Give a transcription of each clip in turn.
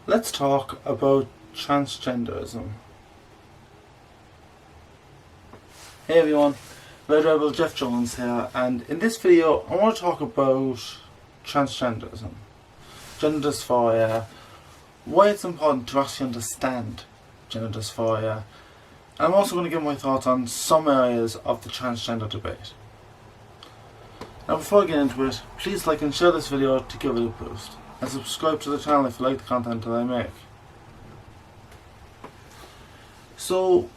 Let's talk about transgenderism. Hey everyone, Red Rebel Jeff Jones here, and in this video I want to talk about transgenderism, gender dysphoria, why it's important to actually understand gender dysphoria. I'm also going to give my thoughts on some areas of the transgender debate. Now before I get into it, please like and share this video to give it a boost, and subscribe to the channel if you like the content that I make. So,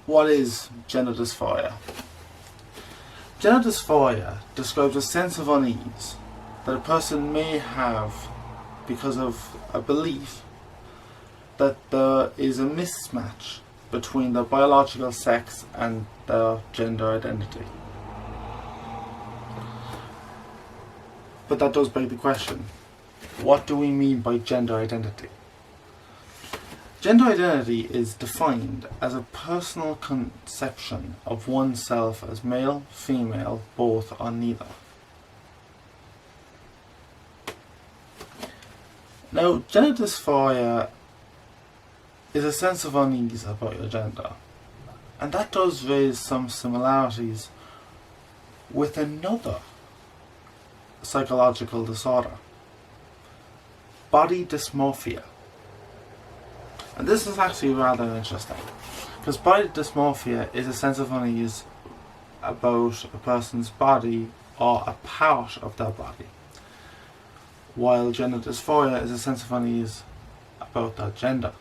what is gender dysphoria? Gender dysphoria describes a sense of unease that a person may have because of a belief that there is a mismatch between their biological sex and their gender identity. But that does beg the question, what do we mean by gender identity? Gender identity is defined as a personal conception of oneself as male, female, both, or neither. Now, gender dysphoria is a sense of unease about your gender, and that does raise some similarities with another psychological disorder, body dysmorphia. And this is actually rather interesting, because body dysmorphia is a sense of unease about a person's body or a part of their body, while gender dysphoria is a sense of unease about their gender.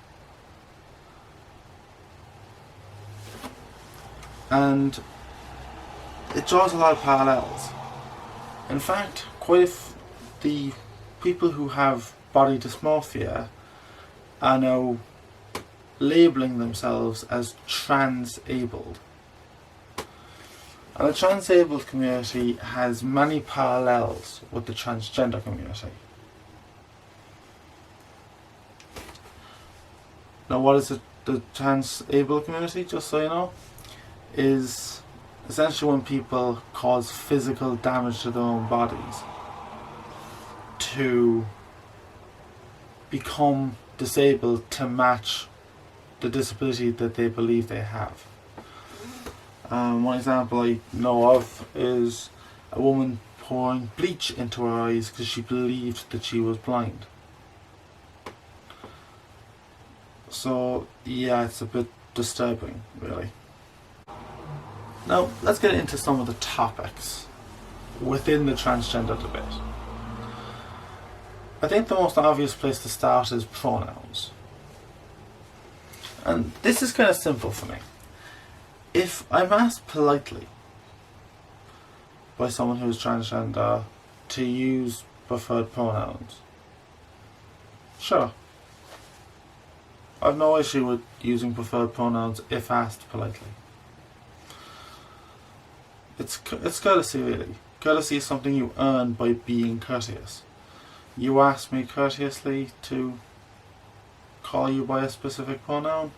And it draws a lot of parallels. In fact, the people who have body dysmorphia are now labelling themselves as trans-abled. And the trans-abled community has many parallels with the transgender community. Now, what is the trans-abled community, just so you know, is essentially when people cause physical damage to their own bodies to become disabled to match the disability that they believe they have. One example I know of is a woman pouring bleach into her eyes because she believed that she was blind. So yeah, it's a bit disturbing, really. Now let's get into some of the topics within the transgender debate. I think the most obvious place to start is pronouns. And this is kind of simple for me. If I'm asked politely by someone who is transgender to use preferred pronouns, sure. I've no issue with using preferred pronouns if asked politely. It's courtesy, really. Courtesy is something you earn by being courteous. You ask me courteously to call you by a specific pronoun,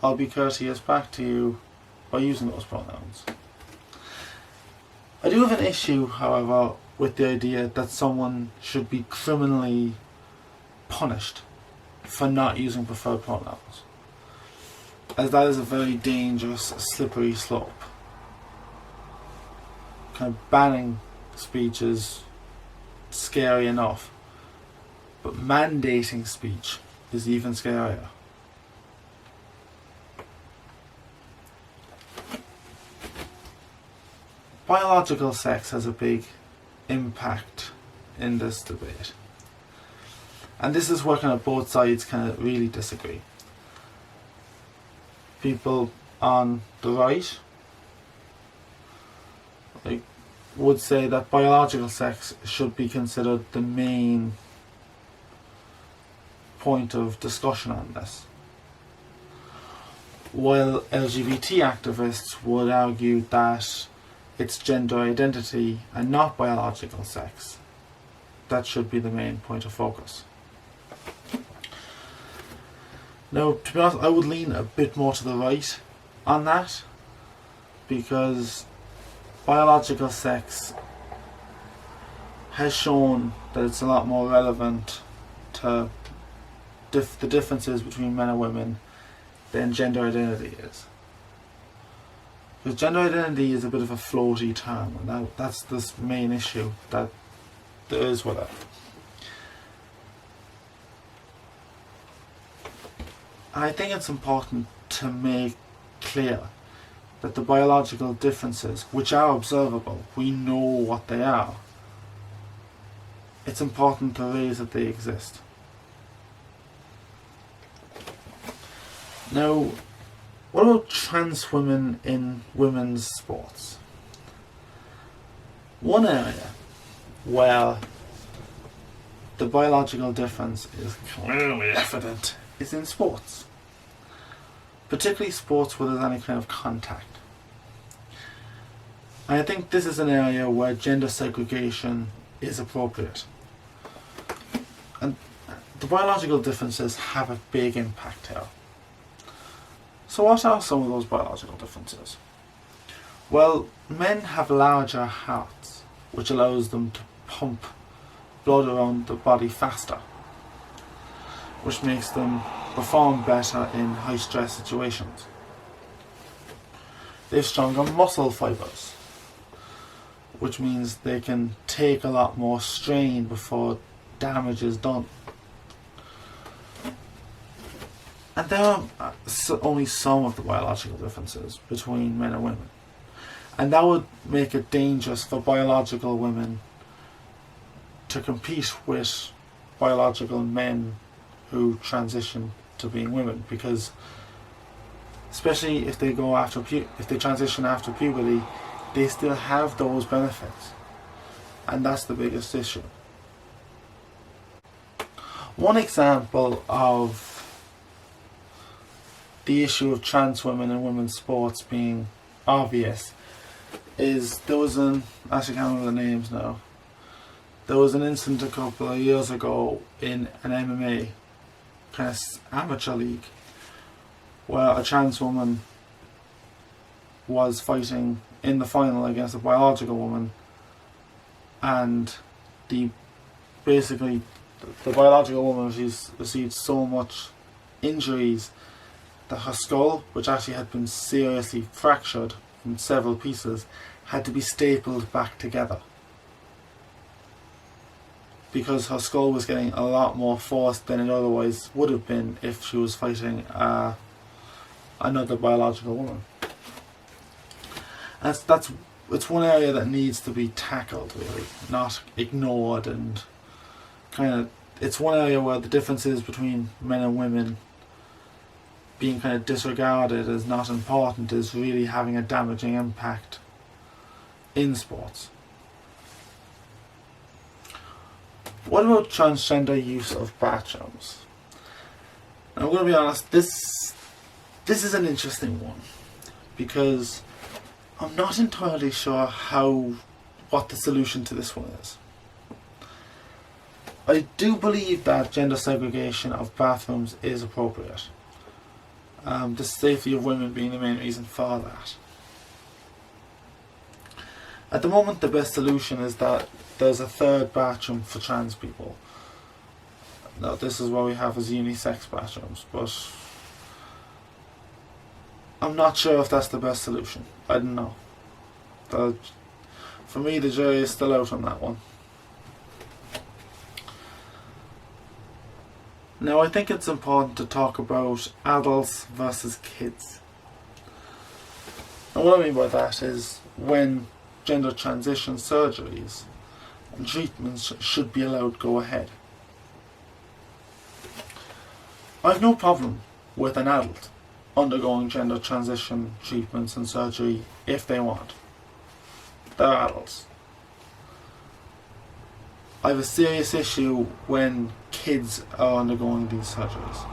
I'll be courteous back to you by using those pronouns. I do have an issue, however, with the idea that someone should be criminally punished for not using preferred pronouns, as that is a very dangerous, slippery slope. Kind of banning speech is scary enough, but mandating speech is even scarier. Biological sex has a big impact in this debate, and this is where kind of both sides kind of really disagree. People on the right would say that biological sex should be considered the main point of discussion on this, while LGBT activists would argue that it's gender identity and not biological sex that should be the main point of focus. Now, to be honest, I would lean a bit more to the right on that, because biological sex has shown that it's a lot more relevant to the differences between men and women than gender identity is. Because gender identity is a bit of a floaty term, and that's the main issue that there is with it. I think it's important to make clear that the biological differences, which are observable, we know what they are. It's important to raise that they exist. Now, what about trans women in women's sports? One area where the biological difference is clearly evident is in sports. Particularly sports where there's any kind of contact. I think this is an area where gender segregation is appropriate. And the biological differences have a big impact here. So what are some of those biological differences? Well, men have larger hearts, which allows them to pump blood around the body faster, which makes them perform better in high stress situations. They have stronger muscle fibres, which means they can take a lot more strain before damage is done. And there are only some of the biological differences between men and women. And that would make it dangerous for biological women to compete with biological men who transition to being women, because especially if they transition after puberty, they still have those benefits, and that's the biggest issue. One example of the issue of trans women in women's sports being obvious is there was I actually can't remember the names now. There was an incident a couple of years ago in an MMA kind of amateur league where a trans woman was fighting in the final against a biological woman, and the biological woman received so much injuries that her skull, which actually had been seriously fractured in several pieces, had to be stapled back together because her skull was getting a lot more force than it otherwise would have been if she was fighting another biological woman. It's one area that needs to be tackled, really, not ignored, and it's one area where the differences between men and women being kind of disregarded as not important is really having a damaging impact in sports. What about transgender use of bathrooms? Now, I'm going to be honest, this is an interesting one, because I'm not entirely sure what the solution to this one is. I do believe that gender segregation of bathrooms is appropriate. The safety of women being the main reason for that. At the moment, the best solution is that there's a third bathroom for trans people. Now, this is what we have as unisex bathrooms, but I'm not sure if that's the best solution. I don't know. For me, the jury is still out on that one. Now, I think it's important to talk about adults versus kids. And what I mean by that is when gender transition surgeries and treatments should be allowed to go ahead. I have no problem with an adult undergoing gender transition treatments and surgery if they want. They're adults. I have a serious issue when kids are undergoing these surgeries,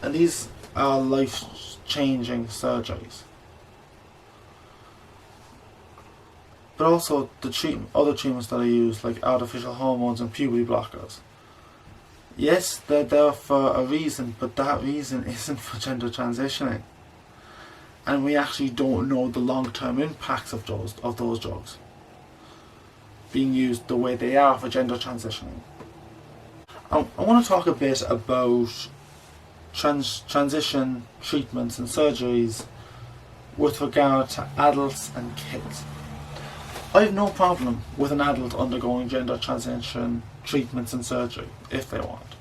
and these are life-changing surgeries. But also other treatments that I use, like artificial hormones and puberty blockers. Yes, they're there for a reason, but that reason isn't for gender transitioning. And we actually don't know the long-term impacts of those drugs being used the way they are for gender transitioning. I want to talk a bit about transition treatments and surgeries with regard to adults and kids. I have no problem with an adult undergoing gender transition treatments and surgery if they want.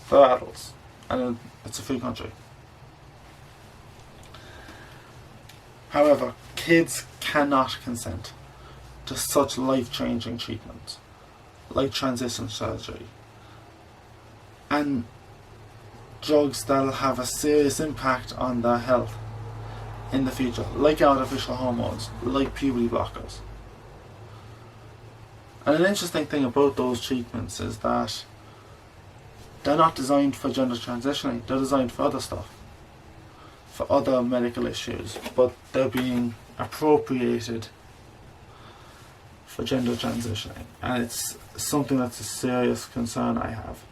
They're adults, and it's a free country. However, kids cannot consent to such life-changing treatments like transition surgery and drugs that'll have a serious impact on their health in the future, like artificial hormones, like puberty blockers. And an interesting thing about those treatments is that they're not designed for gender transitioning, they're designed for other stuff, for other medical issues, but they're being appropriated for gender transitioning, and it's something that's a serious concern I have.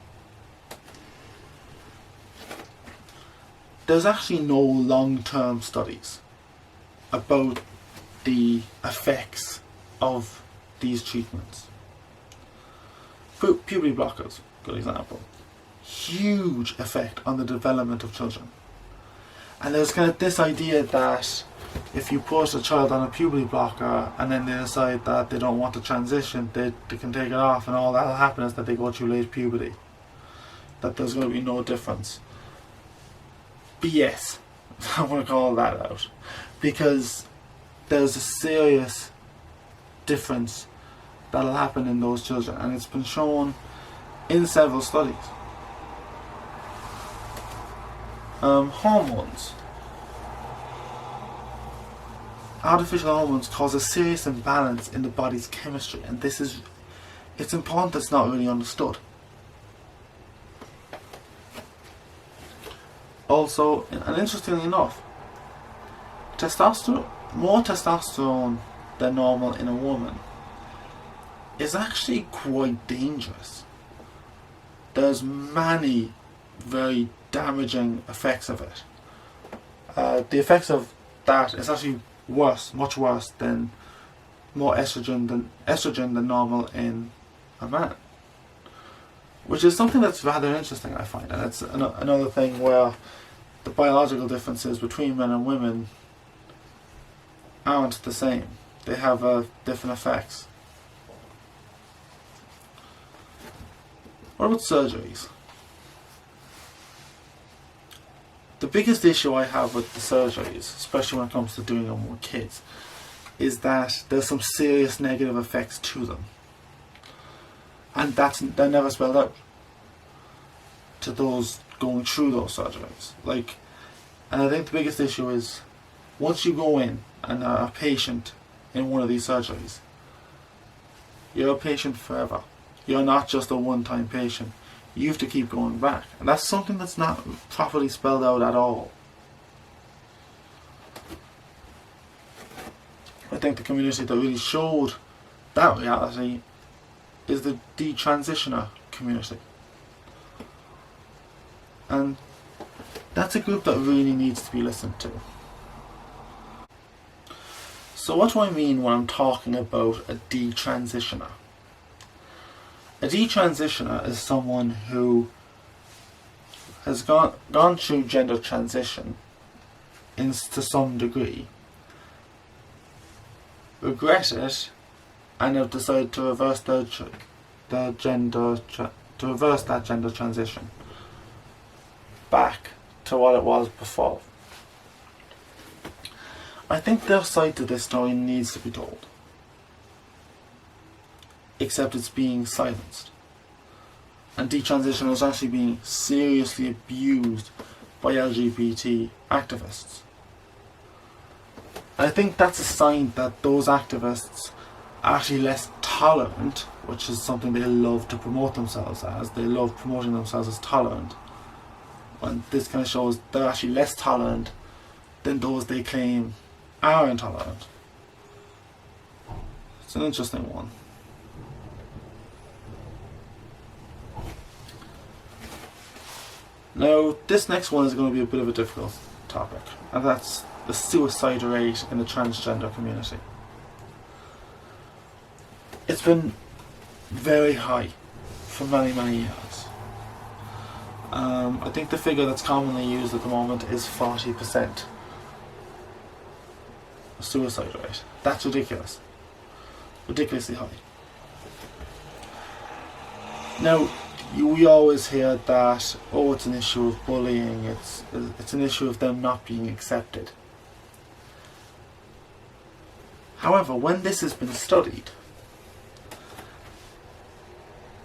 There's actually no long-term studies about the effects of these treatments. Puberty blockers, good example. Huge effect on the development of children. And there's kind of this idea that if you put a child on a puberty blocker and then they decide that they don't want to transition, they can take it off, and all that'll happen is that they go through late puberty. That there's going to be no difference. BS. I want to call that out. Because there's a serious difference that'll happen in those children, and it's been shown in several studies. Hormones. Artificial hormones cause a serious imbalance in the body's chemistry, and it's important that's not really understood. Also, and interestingly enough, more testosterone than normal in a woman is actually quite dangerous. There's many very damaging effects of it. The effects of that is actually worse, much worse than more estrogen than normal in a man, which is something that's rather interesting, I find, and it's another thing where the biological differences between men and women aren't the same. They have different effects. What about surgeries? The biggest issue I have with the surgeries, especially when it comes to doing them with kids, is that there's some serious negative effects to them. And they're never spelled out to those going through those surgeries. And I think the biggest issue is, once you go in and are a patient in one of these surgeries, you're a patient forever. You're not just a one-time patient. You have to keep going back. And that's something that's not properly spelled out at all. I think the community that really showed that reality is the detransitioner community. And that's a group that really needs to be listened to. So what do I mean when I'm talking about a detransitioner? A detransitioner is someone who has gone through gender transition to some degree, regret it, and have decided to reverse that gender transition back to what it was before. I think their side to this story needs to be told, except it's being silenced. And detransition is actually being seriously abused by LGBT activists. And I think that's a sign that those activists are actually less tolerant, which is something they love to promote themselves as. They love promoting themselves as tolerant. And this kind of shows they're actually less tolerant than those they claim are intolerant. It's an interesting one. Now, this next one is going to be a bit of a difficult topic, and that's the suicide rate in the transgender community. It's been very high for many, many years. I think the figure that's commonly used at the moment is 40% suicide rate. That's ridiculous. Ridiculously high. Now, we always hear that, oh, it's an issue of bullying, it's an issue of them not being accepted. However, when this has been studied,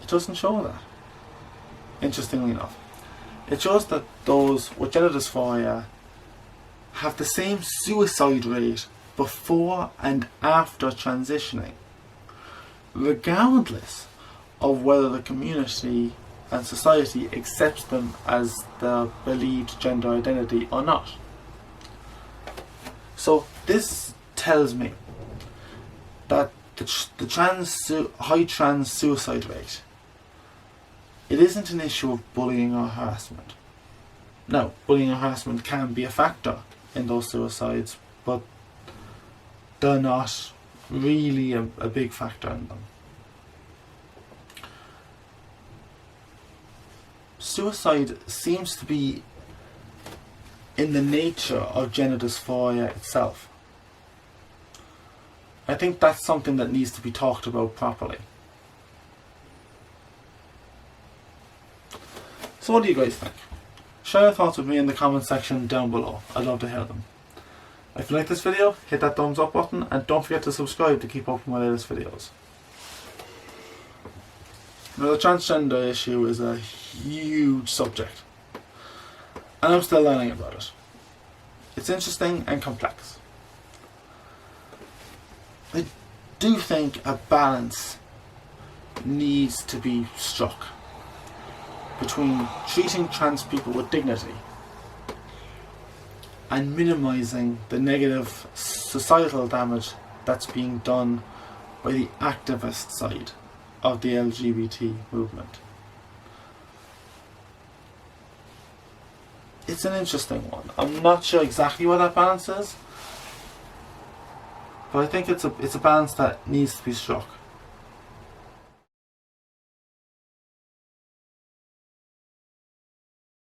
it doesn't show that. Interestingly enough, it shows that those with gender dysphoria have the same suicide rate before and after transitioning, regardless of whether the community and society accepts them as their believed gender identity or not. So this tells me that the high trans suicide rate, it isn't an issue of bullying or harassment. Now, bullying or harassment can be a factor in those suicides, but they're not really a big factor in them. Suicide seems to be in the nature of gender dysphoria itself. I think that's something that needs to be talked about properly. So what do you guys think? Share your thoughts with me in the comment section down below. I'd love to hear them. If you like this video, hit that thumbs up button and don't forget to subscribe to keep up with my latest videos. Now, the transgender issue is a huge subject, and I'm still learning about it. It's interesting and complex. I do think a balance needs to be struck between treating trans people with dignity and minimising the negative societal damage that's being done by the activist side of the LGBT movement. It's an interesting one. I'm not sure exactly what that balance is, but I think it's a balance that needs to be struck.